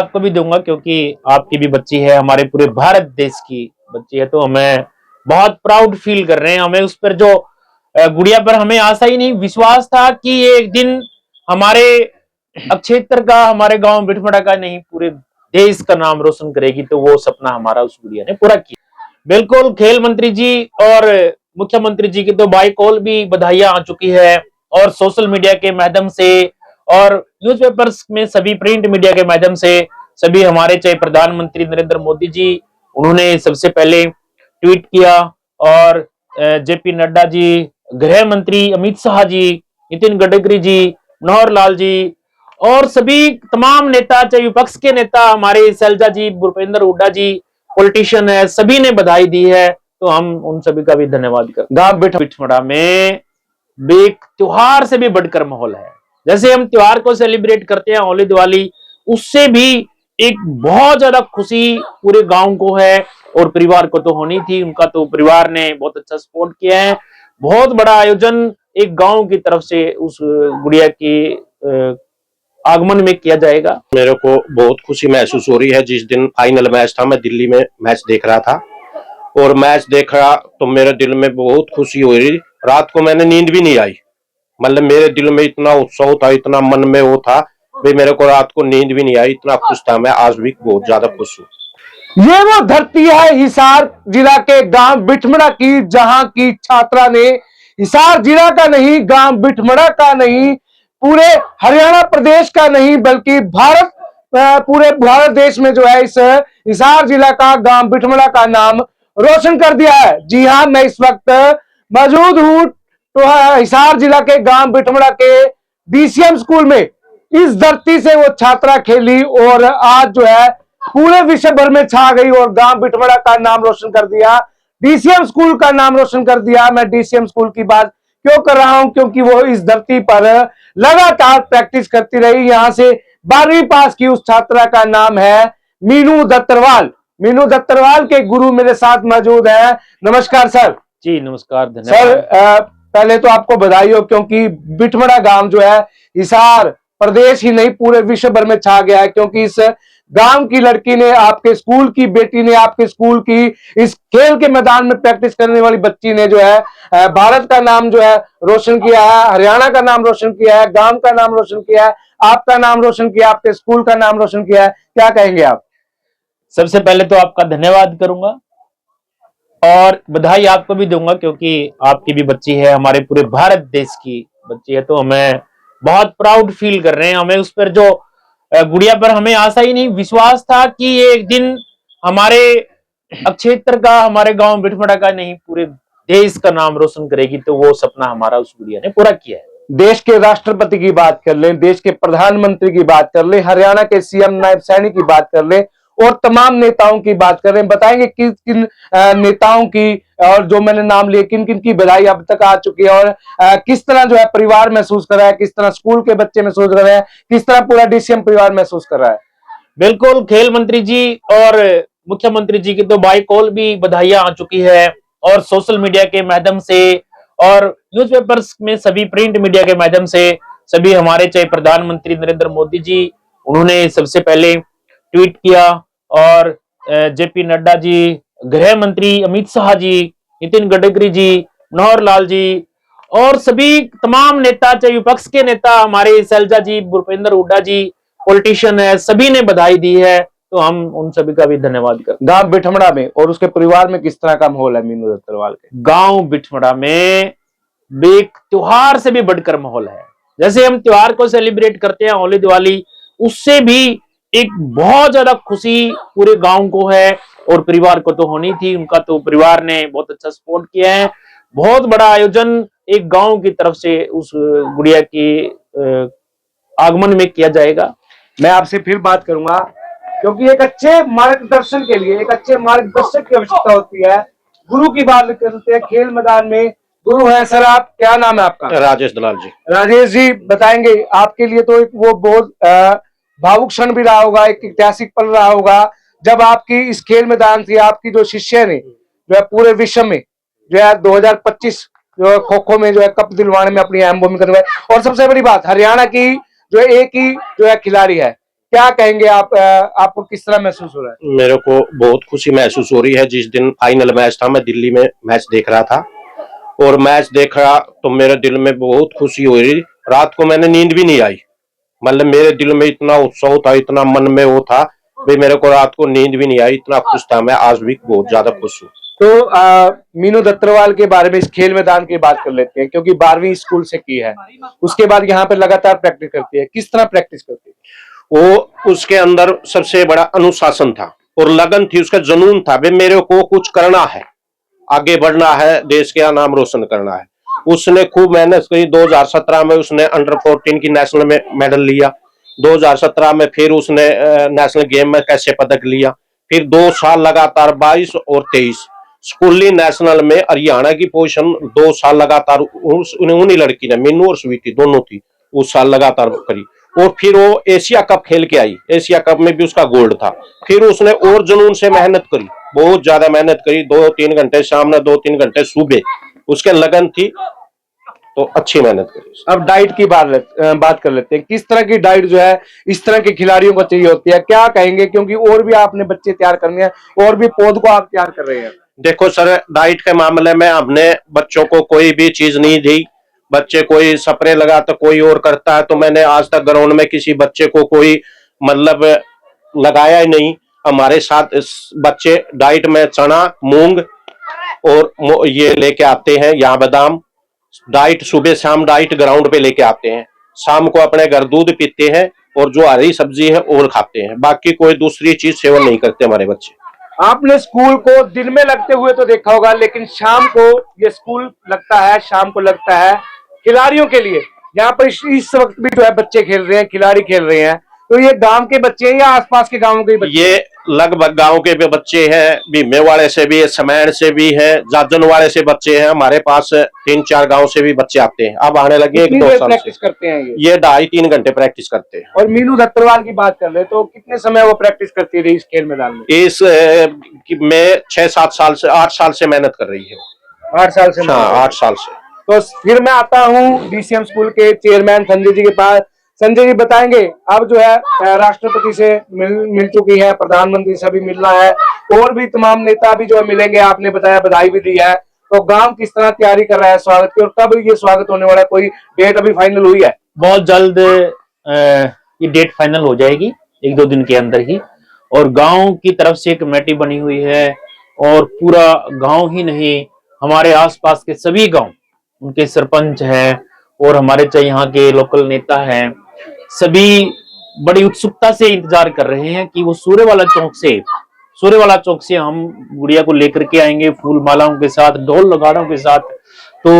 आपको भी दूंगा क्योंकि आपकी भी बच्ची है, हमारे पूरे भारत देश की बच्ची है, तो हमें बहुत प्राउड फील कर रहे हैं। हमें उस पर जो गुड़िया पर हमें आशा ही नहीं, विश्वास था कि ये एक दिन हमारे क्षेत्र का, हमारे गांव बिठमड़ा का नहीं, पूरे देश का नाम रोशन करेगी। तो वो सपना हमारा उस गुड़िया ने पूरा किया। बिल्कुल, खेल मंत्री जी और मुख्यमंत्री जी की तो बाई कॉल भी बधाइयां आ चुकी है, और सोशल मीडिया के माध्यम से और न्यूज़पेपर्स में, सभी प्रिंट मीडिया के माध्यम से सभी हमारे, चाहे प्रधानमंत्री नरेंद्र मोदी जी, उन्होंने सबसे पहले ट्वीट किया, और जेपी नड्डा जी, गृह मंत्री अमित शाह जी, नितिन गडकरी जी, मनोहर लाल जी, और सभी तमाम नेता, चाहे विपक्ष के नेता, हमारे शैलजा जी, भूपेंद्र हुड्डा जी, पॉलिटिशियन है, सभी ने बधाई दी है। तो हम उन सभी का भी धन्यवाद करते हैं। गांव बिठमड़ा में एक त्योहार से भी बढ़कर माहौल है। जैसे हम त्योहार को सेलिब्रेट करते हैं, होली दिवाली, उससे भी एक बहुत ज्यादा खुशी पूरे गांव को है, और परिवार को तो होनी थी। उनका तो परिवार ने बहुत अच्छा सपोर्ट किया है। बहुत बड़ा आयोजन एक गांव की तरफ से उस गुड़िया की आगमन में किया जाएगा। मेरे को बहुत खुशी महसूस हो रही है। जिस दिन फाइनल मैच था, मैं दिल्ली में मैच देख रहा था, और मैच देखा तो मेरे दिल में बहुत खुशी हो रही। रात को मैंने नींद भी नहीं आई, मतलब मेरे दिल में इतना उत्साह था, इतना मन में वो था भाई, मेरे को रात को नींद भी नहीं आई, इतना खुश था मैं। आज भी बहुत ज्यादा खुश हूँ। ये वो धरती है हिसार जिला के गांव बिठमड़ा की, जहां की छात्रा ने हिसार जिला का नहीं, गांव बिठमड़ा का नहीं, पूरे हरियाणा प्रदेश का नहीं, बल्कि पूरे भारत देश में जो है इस हिसार जिला का गांव बिठमड़ा का नाम रोशन कर दिया है। जी हां, मैं इस वक्त मौजूद हूं तो हिसार जिला के गांव बिठमड़ा के डीसीएम स्कूल में। इस धरती से वो छात्रा खेली और आज जो है पूरे विश्व भर में छा गई और गांव बिठमड़ा का नाम रोशन कर दिया, डीसीएम स्कूल का नाम रोशन कर दिया। मैं डीसीएम स्कूल की बात क्यों कर रहा हूं, क्योंकि वो इस धरती पर लगातार प्रैक्टिस करती रही। यहां से 12वीं पास की उस छात्रा का नाम है मीनू दत्तरवाल। मीनू दत्तरवाल के गुरु मेरे साथ मौजूद है। नमस्कार सर। जी नमस्कार, धन्यवाद सर। पहले तो आपको बधाई हो, क्योंकि बिठमड़ा गांव जो है हिसार प्रदेश ही नहीं पूरे विश्व भर में छा गया है, क्योंकि इस गांव की लड़की ने, आपके स्कूल की बेटी ने, आपके स्कूल की इस खेल के मैदान में प्रैक्टिस करने वाली बच्ची ने जो है भारत का नाम जो है रोशन किया है, हरियाणा का नाम रोशन किया है, गांव का नाम रोशन किया है, आपका नाम रोशन किया, आपके स्कूल का नाम रोशन किया है। क्या कहेंगे आप? सबसे पहले तो आपका धन्यवाद करूंगा, और बधाई आपको भी दूंगा क्योंकि आपकी भी बच्ची है, हमारे पूरे भारत देश की बच्ची है। तो हमें बहुत प्राउड फील कर रहे हैं। हमें उस पर जो गुड़िया पर हमें आशा ही नहीं, विश्वास था कि ये एक दिन हमारे क्षेत्र का, हमारे गांव बिठमड़ा का नहीं, पूरे देश का नाम रोशन करेगी। तो वो सपना हमारा उस गुड़िया ने पूरा किया है। देश के राष्ट्रपति की बात कर लें, देश के प्रधानमंत्री की बात कर लें, हरियाणा के सीएम नायब सैनी की बात कर लें, और तमाम नेताओं की बात कर रहे हैं। बताएंगे किन किन नेताओं की, और जो मैंने नाम लिए, किन किन की बधाई अब तक आ चुकी है, और किस तरह जो है परिवार महसूस कर रहा है, किस तरह स्कूल के बच्चे महसूस कर रहे हैं, किस तरह पूरा डीसीएम परिवार महसूस कर रहा है? बिल्कुल, खेल मंत्री जी और मुख्यमंत्री जी की तो बाई कॉल भी बधाइयां आ चुकी है, और सोशल मीडिया के माध्यम से और न्यूज़पेपर्स में, सभी प्रिंट मीडिया के माध्यम से सभी हमारे, चाहे प्रधानमंत्री नरेंद्र मोदी जी, उन्होंने सबसे पहले ट्वीट किया, और जेपी नड्डा जी, गृह मंत्री अमित शाह जी, नितिन गडकरी जी, मनोहर लाल जी, और सभी तमाम नेता, चाहे विपक्ष के नेता, हमारे शैलजा जी, भूपेंद्र हुड्डा जी, पॉलिटिशियन है, सभी ने बधाई दी है। तो हम उन सभी का भी धन्यवाद करते हैं। गांव बिठमड़ा में और उसके परिवार में किस तरह का माहौल है मीनू दत्तरवाल के? गांव बिठमड़ा में एक त्योहार से भी बढ़कर माहौल है। जैसे हम त्योहार को सेलिब्रेट करते हैं, होली दिवाली, उससे भी एक बहुत ज्यादा खुशी पूरे गांव को है, और परिवार को तो होनी थी। उनका तो परिवार ने बहुत अच्छा सपोर्ट किया है। बहुत बड़ा आयोजन एक गांव की तरफ से उस गुड़िया की आगमन में किया जाएगा। मैं आपसे फिर बात करूंगा, क्योंकि एक अच्छे मार्गदर्शन के लिए एक अच्छे मार्गदर्शक की आवश्यकता होती है। गुरु की बात करते हैं, खेल मैदान में गुरु है। सर, आप, क्या नाम है आपका? राजेश दलाल जी। राजेश जी, बताएंगे आपके लिए तो एक वो बहुत भावुक क्षण भी रहा होगा, एक ऐतिहासिक पल रहा होगा, जब आपकी इस खेल मैदान से आपकी जो शिष्य ने जो है पूरे विश्व में जो है 2025 जो है खो खो में जो है कप दिलवाने में अपनी अहम भूमिका निभाई। और सबसे बड़ी बात, हरियाणा की जो एक ही जो है खिलाड़ी है, क्या कहेंगे आप? आपको किस तरह महसूस हो रहा है? मेरे को बहुत खुशी महसूस हो रही है। जिस दिन फाइनल मैच था, मैं दिल्ली में मैच देख रहा था और मैच देखा तो मेरे दिल में बहुत खुशी हो रही। रात को मैंने नींद भी नहीं आई। मतलब मेरे दिल में इतना उत्साह था, इतना मन में वो था भाई, मेरे को रात को नींद भी नहीं आई, इतना खुश था मैं। आज भी बहुत ज्यादा खुश हूँ। तो मीनू दत्तरवाल के बारे में, इस खेल मैदान की बात कर लेते हैं, क्योंकि 12वीं स्कूल से की है, उसके बाद यहाँ पे लगातार प्रैक्टिस करती है। किस तरह प्रैक्टिस करती है? वो उसके अंदर सबसे बड़ा अनुशासन था और लगन थी, उसका जुनून था भाई मेरे को कुछ करना है, आगे बढ़ना है, देश का नाम रोशन करना है। उसने खूब मेहनत करी। 2017 में उसने अंडर 14 की नेशनल में मेडल लिया। 2017 में फिर उसने नेशनल गेम में कैसे पदक लिया। फिर 2 साल लगातार 22 और 23 स्कूली नेशनल में हरियाणा की पोजीशन 2 साल लगातार उन्हीं लड़की ने, मीनू और स्वीटी दोनों थी, उस साल लगातार करी। और फिर वो एशिया कप खेल के आई। एशिया कप में भी उसका गोल्ड था। फिर उसने और जुनून से मेहनत करी, बहुत ज्यादा मेहनत करी। 2-3 घंटे शाम में, 2-3 घंटे सुबह उसके लगन थी, तो अच्छी मेहनत करी। अब डाइट की बात कर लेते हैं। किस तरह की डाइट जो है इस तरह के खिलाड़ियों को चाहिए होती है, क्या कहेंगे? क्योंकि और भी आपने बच्चे तैयार करने हैं, और भी पौध को आप तैयार कर रहे हैं। देखो सर, डाइट के मामले में हमने बच्चों को कोई भी चीज नहीं दी। बच्चे कोई स्प्रे लगाता, कोई और करता है, तो मैंने आज तक ग्राउंड में किसी बच्चे को कोई मतलब लगाया ही नहीं। हमारे साथ बच्चे डाइट में चना, मूंग और ये लेके आते हैं, यहाँ बादाम। डाइट सुबह शाम डाइट ग्राउंड पे लेके आते हैं। शाम को अपने घर दूध पीते हैं और जो हरी सब्जी है और खाते हैं। बाकी कोई दूसरी चीज सेवन नहीं करते हमारे बच्चे। आपने स्कूल को दिन में लगते हुए तो देखा होगा, लेकिन शाम को ये स्कूल लगता है, शाम को लगता है खिलाड़ियों के लिए। यहाँ पर इस वक्त भी जो है बच्चे खेल रहे हैं, खिलाड़ी खेल रहे हैं। तो ये गांव के बच्चे हैं या आसपास के गांवों के बच्चे? ये लगभग गांव के भी बच्चे हैं, भीमे वाले से भी, समैण से भी है, जाजन वाले से बच्चे हैं। हमारे पास 3-4 गांव से भी बच्चे आते हैं। अब आने लगे 1-2 साल प्रैक्टिस करते हैं ये 2.5-3 घंटे प्रैक्टिस करते हैं। और मीनू दत्तरवाल की बात कर ले तो कितने समय वो प्रैक्टिस करती रही इस खेल मैदान में? इस में 6-7 साल से, 8 साल से मेहनत कर रही है। 8 साल से? हाँ, 8 साल से। तो फिर मैं आता हूँ डीसीएम स्कूल के चेयरमैन संजय जी के पास। संजय जी बताएंगे, अब जो है राष्ट्रपति से मिल चुकी है, प्रधानमंत्री से भी मिलना है, और भी तमाम नेता भी जो है मिलेंगे। आपने बताया, बधाई भी दी है। तो गांव किस तरह तैयारी कर रहा है स्वागत की, और कब ये स्वागत होने वाला है? कोई डेट अभी फाइनल हुई है? बहुत जल्द ये डेट फाइनल हो जाएगी, 1-2 दिन के अंदर ही। और गांव की तरफ से एक कमेटी बनी हुई है, और पूरा गांव ही नहीं, हमारे आसपास के सभी गांव, उनके सरपंच हैं और हमारे चाहे यहाँ के लोकल नेता हैं, सभी बड़ी उत्सुकता से इंतजार कर रहे हैं कि वो सूर्यवाला चौक से हम गुड़िया को लेकर के आएंगे, फूल मालाओं के साथ, ढोल नगाड़ों के साथ। तो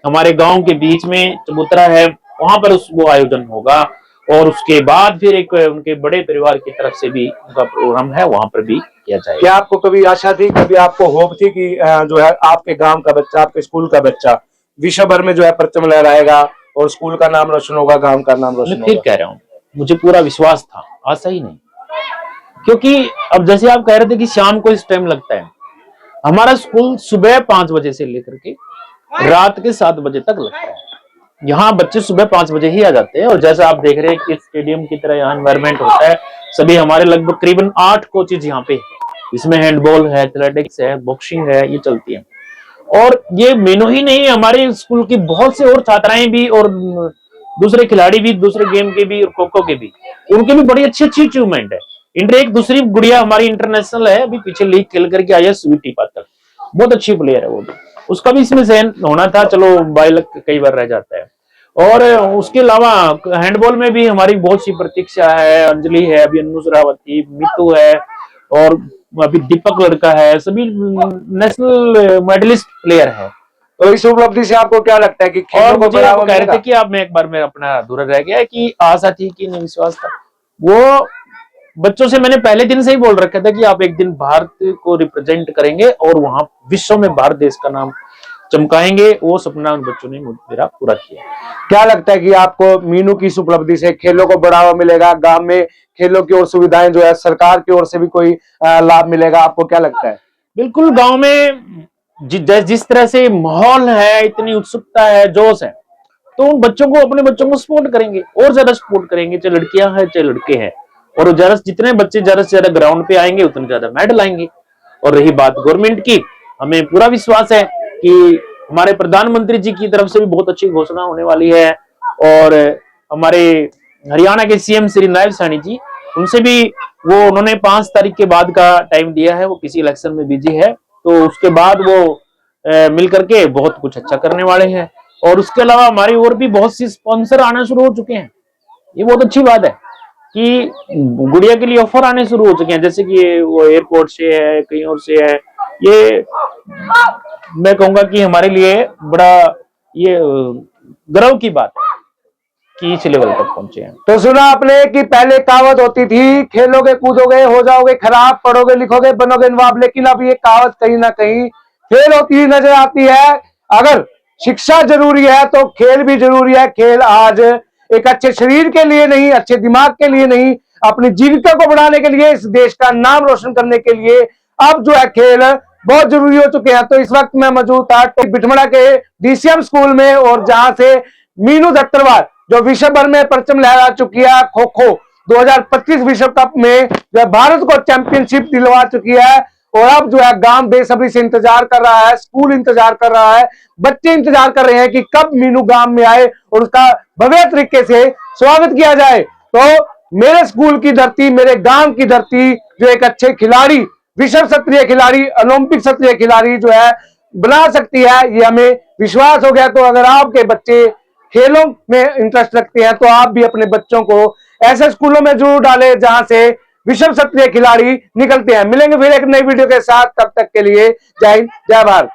हमारे गांव के बीच में चबूतरा है, वहां पर वो आयोजन होगा। और उसके बाद फिर एक उनके बड़े परिवार की तरफ से भी उनका प्रोग्राम है, वहां पर भी किया जाएगा। क्या आपको कभी आशा थी, कभी आपको होप थी कि जो है आपके गांव का बच्चा, आपके स्कूल का बच्चा विश्व भर में जो है परचम लहराएगा और स्कूल का नाम रोशन होगा, गांव का नाम रोशन होगा? फिर कह रहा हूँ, मुझे पूरा विश्वास था, आशा ही नहीं। क्योंकि अब जैसे आप कह रहे थे कि शाम को इस टाइम लगता है, हमारा स्कूल सुबह 5 बजे से लेकर के रात के 7 बजे तक लगता है। यहाँ बच्चे सुबह 5 बजे ही आ जाते हैं। और जैसा आप देख रहे हैं कि स्टेडियम की तरह यहाँ एनवायरमेंट होता है। सभी हमारे लगभग करीबन 8 कोचेज यहाँ पे है। इसमें हैंडबॉल है, एथलेटिक्स है, बॉक्सिंग है, ये चलती है। और ये मीनू ही नहीं, हमारे स्कूल की बहुत से और छात्राएं भी, और दूसरे खिलाड़ी भी, दूसरे गेम के भी और खो-खो के भी, उनके भी बड़ी अच्छी अचीवमेंट है। एक दूसरी गुड़िया हमारी इंटरनेशनल है, अभी पीछे लीग खेल करके आई है, स्वीटी पाठक, बहुत अच्छी प्लेयर है वो भी। उसका भी इसमें चयन होना था, चलो बाय लक कई बार रह जाता है। और उसके अलावा हैंडबॉल में भी हमारी बहुत सी प्रतीक्षा है, अंजलि है, अभी अन्नू सरावती, मितू है, और अभी दीपक लड़का है, सभी नेशनल मेडलिस्ट प्लेयर है। तो इस उपलब्धि से आपको क्या लगता है कि और मुझे आप कह रहे थे कि आप, मैं एक बार मेरा अपना अधूरा रह गया है कि आशा थी कि नहीं विश्वास था, वो बच्चों से मैंने पहले दिन से ही बोल रखा था कि आप एक दिन भारत को रिप्रेजेंट करेंगे और वहां विश्व में भारत देश का नाम चमकाएंगे। वो सपना उन बच्चों ने मेरा पूरा किया। क्या लगता है कि आपको मीनू की इस उपलब्धि से खेलों को बढ़ावा मिलेगा, गांव में खेलों की और सुविधाएं जो है सरकार की ओर से भी कोई लाभ मिलेगा? आपको क्या लगता है? बिल्कुल, गांव में जिस तरह से माहौल है, इतनी उत्सुकता है, जोश है, तो उन बच्चों को, अपने बच्चों को सपोर्ट करेंगे और ज्यादा सपोर्ट करेंगे, चाहे लड़कियां हैं चाहे लड़के हैं। और जितने बच्चे ज्यादा से ज्यादा ग्राउंड पे आएंगे उतने ज्यादा मेडल आएंगे। और रही बात गवर्नमेंट की, हमें पूरा विश्वास है कि हमारे प्रधानमंत्री जी की तरफ से भी बहुत अच्छी घोषणा होने वाली है, और हमारे हरियाणा के सीएम श्री नायब साहनी जी, उनसे भी उन्होंने 5 तारीख के बाद का टाइम दिया है, वो किसी इलेक्शन में बिजी है, तो उसके बाद वो मिल करके बहुत कुछ अच्छा करने वाले हैं। और उसके अलावा हमारी और भी बहुत सी स्पॉन्सर आना शुरू हो चुके हैं। ये बहुत अच्छी बात है कि गुड़िया के लिए ऑफर आने शुरू हो चुके हैं, जैसे कि वो एयरपोर्ट से है, कहीं और से है। ये मैं कहूंगा कि हमारे लिए बड़ा ये गर्व की बात है कि इस लेवल तक पहुंचे हैं। तो सुना आपने कि पहले कहावत होती थी, खेलोगे कूदोगे हो जाओगे खराब, पढ़ोगे लिखोगे बनोगे नवाब, लेकिन अब ये कहावत कहीं ना कहीं फेल होती हुई नजर आती है। अगर शिक्षा जरूरी है तो खेल भी जरूरी है। खेल आज एक अच्छे शरीर के लिए नहीं, अच्छे दिमाग के लिए नहीं, अपनी जीविका को बढ़ाने के लिए, इस देश का नाम रोशन करने के लिए अब जो है खेल बहुत जरूरी हो चुके हैं। तो इस वक्त मैं मौजूद था बिठमड़ा के डीसीएम स्कूल में, और जहां से मीनू दत्तरवाल जो विश्व भर में परचम लहरा चुकी है, खो खो 2025 विश्व कप में जो भारत को चैंपियनशिप दिलवा चुकी है, और अब जो है गांव बेसब्री से इंतजार कर रहा है, स्कूल इंतजार कर रहा है, बच्चे इंतजार कर रहे हैं कि कब मीनू गांव में आए और उसका भव्य तरीके से स्वागत किया जाए। तो मेरे स्कूल की धरती, मेरे गांव की धरती जो एक अच्छे खिलाड़ी, विश्व स्तरीय खिलाड़ी, ओलंपिक स्तरीय खिलाड़ी जो है बना सकती है, ये हमें विश्वास हो गया। तो अगर आपके बच्चे खेलों में इंटरेस्ट रखते हैं तो आप भी अपने बच्चों को ऐसे स्कूलों में जरूर डालें जहां से विश्व स्तरीय खिलाड़ी निकलते हैं। मिलेंगे फिर एक नई वीडियो के साथ, तब तक के लिए जय हिंद जय भारत।